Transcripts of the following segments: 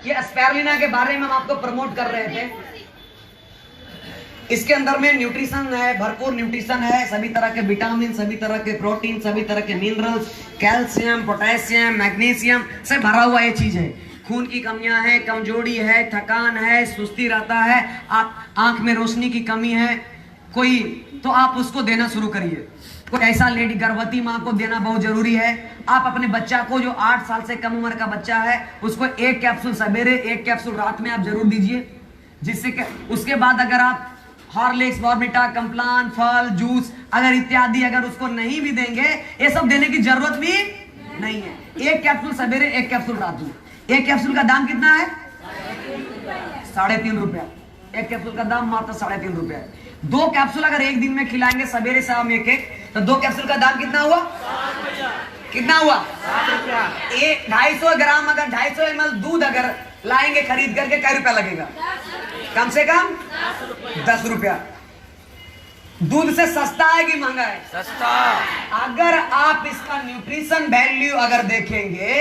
ये स्पाइरुलिना के बारे में हम आपको प्रमोट कर रहे थे। इसके अंदर में न्यूट्रिशन है, भरपूर न्यूट्रिशन है, सभी तरह के विटामिन, सभी तरह के प्रोटीन, सभी तरह के मिनरल्स, कैल्शियम, पोटेशियम, मैग्नीशियम से भरा हुआ ये चीज है। खून की कमियां हैं, कमजोरी है, थकान है, सुस्ती रहता है, आप आंख में रोशनी की कमी है कोई, तो आप उसको देना शुरू करिए। कोई ऐसा लेडी गर्भवती माँ को देना बहुत जरूरी है। आप अपने बच्चा को जो 8 साल से कम उम्र का बच्चा है उसको 1 कैप्सूल सवेरे 1 कैप्सूल रात में आप जरूर दीजिए, जिससे कि उसके बाद अगर आप हॉर्लिक्स, बॉर्नविटा, कम्प्लान, फल, जूस अगर इत्यादि अगर उसको नहीं भी देंगे, ये सब देने की जरूरत भी नहीं है। 1 कैप्सूल सवेरे 1 कैप्सूल रात में। 1 कैप्सूल का दाम कितना है? 3.5 रुपया। 1 कैप्सूल का दाम मात्र 3.5 रुपया है। 2 कैप्सूल अगर एक दिन में खिलाएंगे सवेरे शाम एक तो 2 कैप्सूल का दाम कितना हुआ? कितना हुआ? 250 ग्राम अगर 250 ml दूध अगर लाएंगे खरीद करके, क्या रुपया लगेगा? कम से कम 10 रुपया। दूध से सस्ता है कि महंगा है? सस्ता। अगर आप इसका न्यूट्रिशन वैल्यू अगर देखेंगे,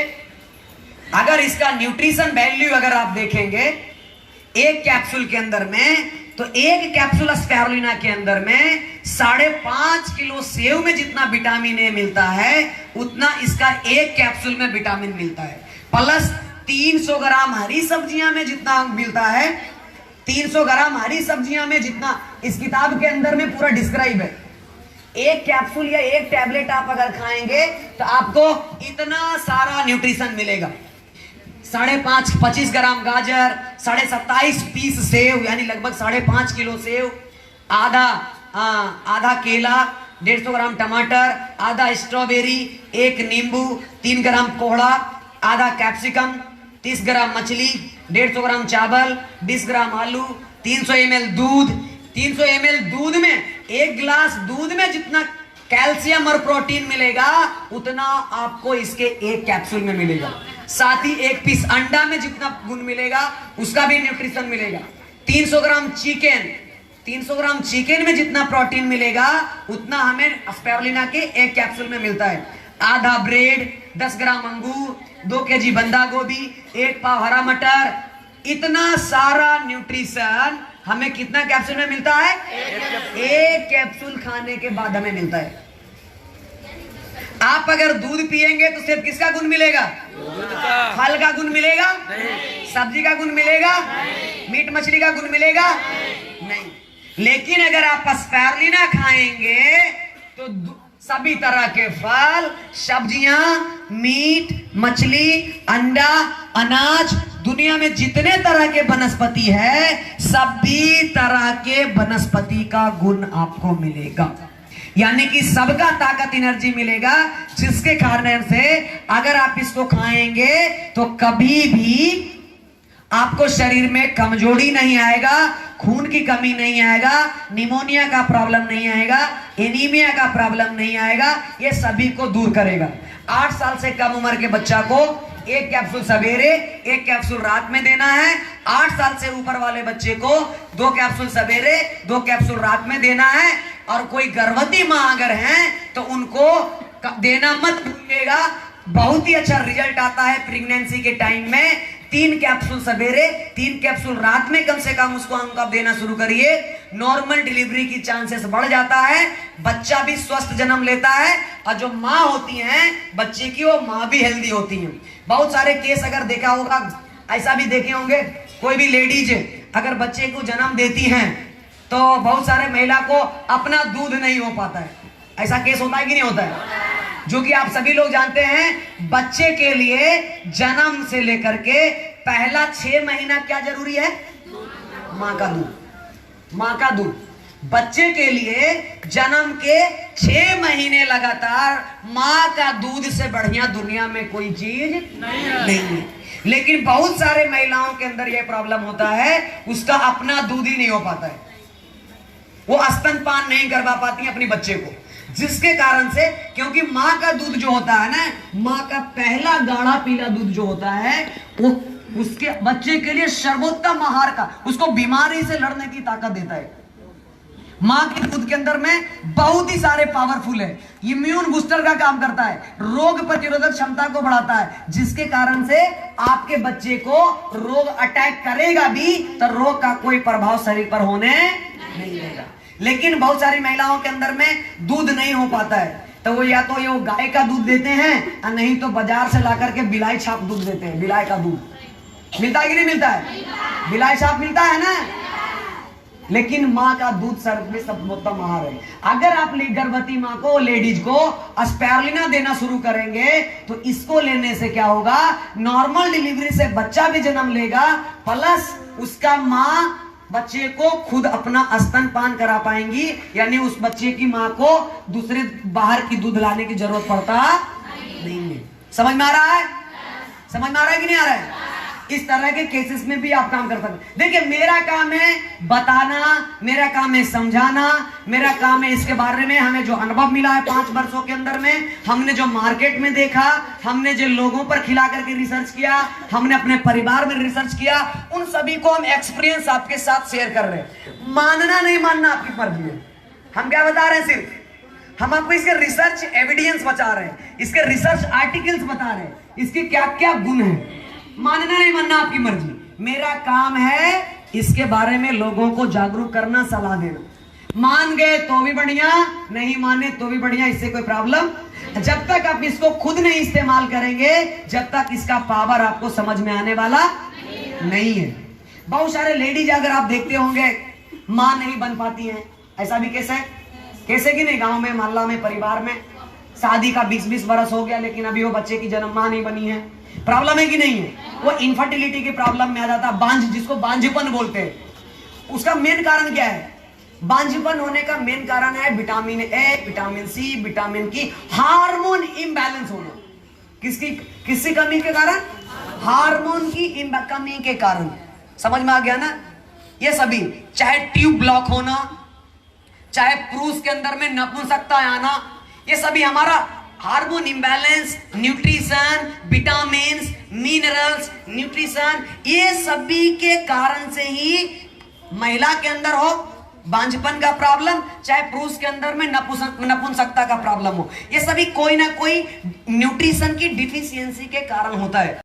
अगर इसका न्यूट्रिशन वैल्यू अगर आप देखेंगे 1 कैप्सूल के अंदर में, तो 1 कैप्सूल स्पाइरुलिना के अंदर में 5.5 किलो सेव में जितना विटामिन ए मिलता है उतना इसका 1 कैप्सूल में विटामिन मिलता है। प्लस 300 ग्राम हरी सब्जियां में जितना मिलता है, 300 ग्राम हरी सब्जियां में जितना इस किताब के अंदर में पूरा डिस्क्राइब है। 1 कैप्सूल या 1 टैबलेट आप अगर खाएंगे तो आपको इतना सारा न्यूट्रिशन मिलेगा। 25 ग्राम गाजर, 27.5 पीस सेव यानी लगभग 5.5 किलो सेव, आधा केला, 150 ग्राम टमाटर, आधा स्ट्रॉबेरी, 1 नींबू, 3 ग्राम कोहड़ा, आधा कैप्सिकम, 30 ग्राम मछली, 150 ग्राम चावल, 20 ग्राम आलू, 300 ml दूध। 300 ml दूध में, 1 गिलास दूध में जितना कैल्शियम और प्रोटीन मिलेगा उतना आपको इसके 1 कैप्सूल में मिलेगा। साथ ही 1 पीस अंडा में जितना गुण मिलेगा उसका भी न्यूट्रिशन मिलेगा। 300 ग्राम चिकन, 300 ग्राम चिकन में जितना प्रोटीन मिलेगा उतना हमें स्पाइरुलिना के 1 कैप्सूल में मिलता है। आधा ब्रेड, 10 ग्राम अंगूर, 2 केजी बंदा गोभी, 1 पाव हरा मटर, इतना सारा न्यूट्रिशन हमें कितना कैप्सूल में मिलता है? 1 कैप्सूल खाने के बाद हमें मिलता है। आप अगर दूध पिएंगे तो सिर्फ किसका गुण मिलेगा? दूध का। फल का गुण मिलेगा? नहीं। सब्जी का गुण मिलेगा? नहीं। मीट मछली का गुण मिलेगा? नहीं। लेकिन अगर आप स्पाइरुलिना खाएंगे तो सभी तरह के फल, सब्जियां, मीट, मछली, अंडा, अनाज, दुनिया में जितने तरह के वनस्पति है सभी तरह के वनस्पति का गुण आपको मिलेगा। यानी कि सबका ताकत एनर्जी मिलेगा, जिसके कारण से अगर आप इसको खाएंगे तो कभी भी आपको शरीर में कमजोरी नहीं आएगा, खून की कमी नहीं आएगा, निमोनिया का प्रॉब्लम नहीं आएगा, एनीमिया का प्रॉब्लम नहीं आएगा। ये सभी को दूर करेगा। 8 साल से कम उम्र के बच्चा को 1 कैप्सूल सवेरे 1 कैप्सूल रात में देना है। 8 साल से ऊपर वाले बच्चे को 2 कैप्सूल सवेरे 2 कैप्सूल रात में देना है। और कोई गर्भवती माँ अगर है तो उनको देना मत भूलिएगा। बहुत ही अच्छा रिजल्ट आता है प्रेगनेंसी के टाइम में। 3 कैप्सूल सवेरे 3 कैप्सूल रात में कम से कम उसको अंक आप देना शुरू करिए। नॉर्मल डिलीवरी की चांसेस बढ़ जाता है, बच्चा भी स्वस्थ जन्म लेता है और जो माँ होती हैं बच्चे की वो माँ भी हेल्दी होती हैं। बहुत सारे केस अगर देखा होगा, ऐसा भी देखे होंगे, कोई भी लेडीज अगर बच्चे को जन्म देती हैं तो बहुत सारे महिला को अपना दूध नहीं हो पाता है। ऐसा केस होता है कि नहीं होता है? जो कि आप सभी लोग जानते हैं, बच्चे के लिए जन्म से लेकर के पहला 6 महीना क्या जरूरी है? माँ का दूध। माँ का दूध बच्चे के लिए जन्म के 6 महीने लगातार माँ का दूध से बढ़िया दुनिया में कोई चीज नहीं है। लेकिन बहुत सारे महिलाओं के अंदर यह प्रॉब्लम होता है, उसका अपना दूध ही नहीं हो पाता है, वो स्तनपान नहीं करवा पाती अपने बच्चे को, जिसके कारण से, क्योंकि माँ का दूध जो होता है ना, माँ का पहला गाढ़ा पीला दूध जो होता है वो उसके बच्चे के लिए सर्वोत्तम आहार का, उसको बीमारी से लड़ने की ताकत देता है। मां के दूध के अंदर में बहुत ही सारे पावरफुल है, इम्यून बूस्टर का काम करता है, रोग प्रतिरोधक क्षमता को बढ़ाता है, जिसके कारण से आपके बच्चे को रोग अटैक करेगा भी तो रोग का कोई प्रभाव शरीर पर होने नहीं देगा। लेकिन बहुत सारी महिलाओं के अंदर में दूध नहीं हो पाता है, तो वो या तो ये वो गाय का दूध देते हैं और नहीं तो बाजार से लाकर के बिलाई छाप दूध देते हैं। बिलाई का दूध मिलता है कि नहीं मिलता है? बिलाई छाप मिलता है ना। लेकिन माँ का दूध सर्व सर्वोत्तम आहार है। अगर आप गर्भवती माँ को, लेडीज को स्पैरुलिना देना शुरू करेंगे तो इसको लेने से क्या होगा, नॉर्मल डिलीवरी से बच्चा भी जन्म लेगा, प्लस उसका माँ बच्चे को खुद अपना स्तनपान करा पाएंगी, यानी उस बच्चे की माँ को दूसरे बाहर की दूध लाने की जरूरत पड़ता नहीं है। समझ में आ रहा है? समझ में आ रहा है कि नहीं आ रहा है? इस तरह के केसेस में भी आप काम कर सकते हैं। देखिए, मेरा काम है बताना, मेरा काम है समझाना, मेरा काम है इसके बारे में हमें जो अनुभव मिला है 5 वर्षों के अंदर में, हमने जो मार्केट में देखा, हमने जो लोगों पर खिला करके रिसर्च किया, हमने अपने परिवार में रिसर्च किया, उन सभी को हम एक्सपीरियंस आपके साथ शेयर कर रहे हैं। मानना नहीं मानना आपकी मर्जी है। हम क्या बता रहे हैं, सिर्फ हम आपको इसके रिसर्च एविडेंस बता रहे हैं, इसके रिसर्च आर्टिकल्स बता रहे हैं, इसके क्या क्या गुण है। मानना नहीं मानना आपकी मर्जी। मेरा काम है इसके बारे में लोगों को जागरूक करना, सलाह देना। मान गए तो भी बढ़िया, नहीं माने तो भी बढ़िया, इससे कोई प्रॉब्लम। जब तक आप इसको खुद नहीं इस्तेमाल करेंगे, जब तक इसका पावर आपको समझ में आने वाला नहीं है। बहुत सारे लेडीज अगर आप देखते होंगे मां नहीं बन पाती हैं, ऐसा भी केस है, कैसे कि नहीं, गांव में, मोहल्ला में, परिवार में शादी का 20-20 वर्ष हो गया लेकिन अभी वो बच्चे की जन्म मां नहीं बनी है। प्रॉब्लम है कि नहीं है? वो इनफर्टिलिटी के प्रॉब्लम में आ जाता है, बांझ, जिसको बांझपन बोलते हैं। उसका मेन कारण क्या है? बांझपन होने का मेन कारण है vitamin A, vitamin C, vitamin की हार्मोन इम्बैलेंस होना। किसकी कमी के कारण? हार्मोन की कमी के कारण। समझ में आ गया ना? ये सभी, चाहे ट्यूब ब्लॉक होना, चाहे पुरुष के अंदर में नपुंसकता आना, ये सभी हमारा hormone imbalance, nutrition, vitamins, minerals, nutrition, ये सभी के कारण से ही महिला के अंदर हो बांझपन का प्रॉब्लम, चाहे पुरुष के अंदर में नपुंसकता का प्रॉब्लम हो, ये सभी कोई ना कोई न्यूट्रिशन की डिफिशियंसी के कारण होता है।